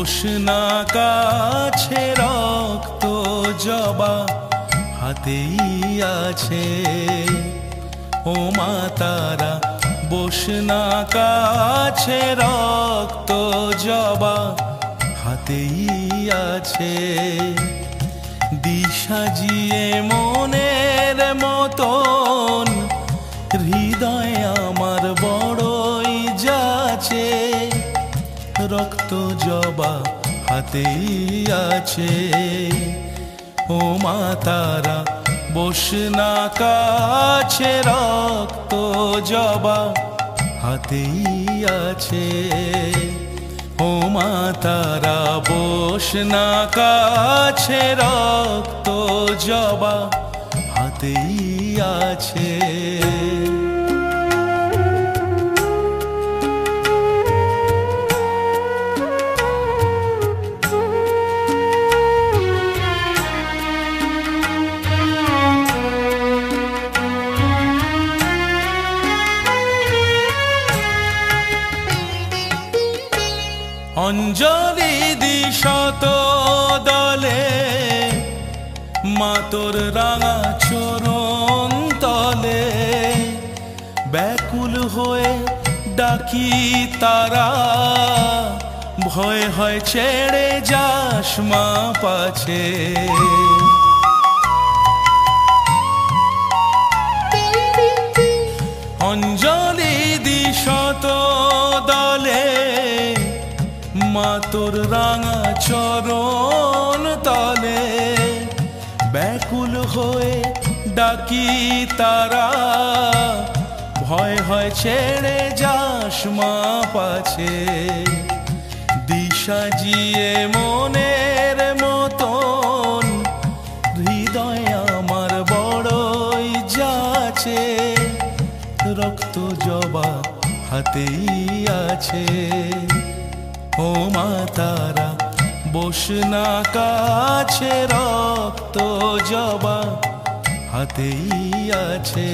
বসনা কাছে রক্ত জবা হাতেই আছে। ও মা তারা বসনা কাছে রক্ত জবা হাতেই আছে। দিশাজিয়ে মনের মতন হৃদয় আমার বড়ই যাচ্ছে। রক্ত জবা হাতেই আছে। ও মা তারা বসনা কাছে রক্ত জবা হাতেই আছে। ও মা তারা বসনা কাছে রক্ত জবা হাতেই আছে। অঞ্জলি দিশত দলে মা তোর রাঙা চরণ তলে। ব্যাকুল হয়ে ডাকি তারা ভয় হয় ছেড়ে যাস মা পাছে। অঞ্জলি দিশত দলে মা তোর রাঙা চরণ তলে। ব্যাকুল হয়ে ডাকি তারা ভয় হয় ছেড়ে যাস মা পাছে। দিশাজিয়ে মনের মতন হৃদয় আমার বড়ই যাচ্ছে। রক্ত জবা হাতেই আছে। ও মা তারা বসনা কাছে রক্ত জবা হাতেই আছে।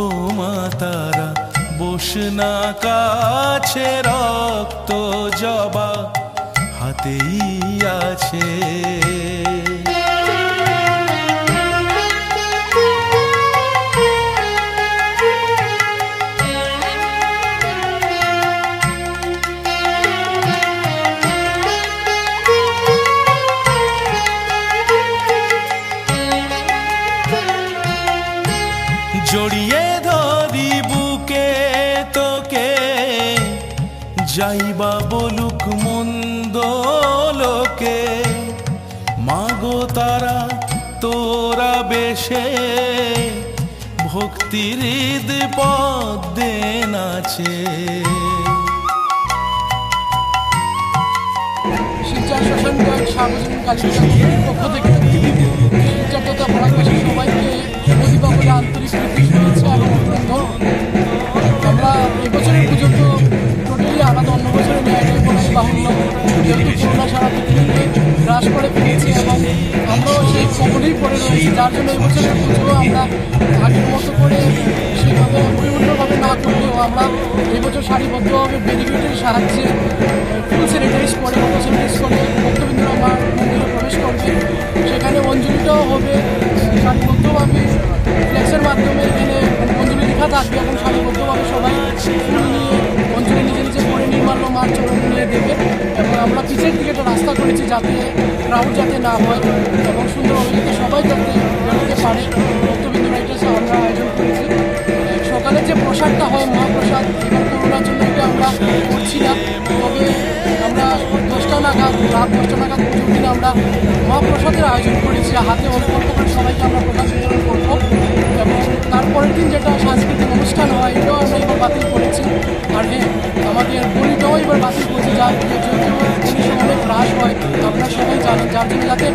ও মা তারা বসনা কাছে রক্ত জবা হাতেই আছে। জড়িয়ে ধরি বুকে তোকে যাইবা বলুক মন্দ লোকে। মাগো তারা তোরা বেশে ভক্তির হৃদ পদ্মে নাচে। শিলচর শ্মশান ঘাট সার্বজনীন কালী পক্ষ থেকে শিলচর তথা ভারতবাসী সবাইকে দীপাবলি আন্তরিক শুভেচ্ছা এবং অভিনন্দন। আমরা এবছরের পুজো তো টোটালি আলাদা, অন্য বছরের ন্যায় বলাই বাহুল্য। যেহেতু করোনা সারা পৃথিবীতে হ্রাস করে ফেলেছে এবং আমরাও সেই কবলেই পড়ে রয়েছি, যার জন্য এবছরের পুজো আমরা আগের মতো করে সেইভাবে পরিপূর্ণভাবে না করলেও আমরা এবছর সারিবদ্ধভাবে ব্যারিকেডের সাহায্যে ফুল স্যানিটাইজ করে ভক্তবৃন্দরা মা মন্দিরে প্রবেশ করবে। সেখানে অঞ্জলিটাও হবে সারিবদ্ধভাবে ফ্লেক্সের মাধ্যমে। এখানে অঞ্জলি লেখা থাকবে এবং সারিবদ্ধভাবে সবাই ফুল নিয়ে অঞ্জলি নিজে নিজে করে নির্মাল্য মার চরণ নিয়ে দেবে। এবং আমরা পিছের দিকে একটা রাস্তা করেছি যাতে ক্রাউড যাতে না হয় এবং সুন্দরভাবে যাতে সবাই যাতে বেরোতে পারে। ভক্তবৃন্দরা এটা আমরা আয়োজন করেছি। সকালে যে প্রসাদটা হয় মহাপ্রসাদ, এবার করোনার জন্য এটা আমরা করছি না, তবে আমরা 10টা নাগাদ রাত 10টা নাগাদ পুজোর দিন আমরা মহাপ্রসাদের আয়োজন করেছি। হাতে অল্প অল্প করে সবাইকে আমরা প্রসাদ বিতরণ করবো এবং তারপরের দিন যেটা সাংস্কৃতিক অনুষ্ঠান হয় এটাও আমরা এবার বাতিল করেছি। আর হ্যাঁ, আমাদের বলিটাও এবার বাতিল করেছি, যার জন্য অনেক হ্রাস হয় আপনারা সবাই জানেন, যার জন্য যাতে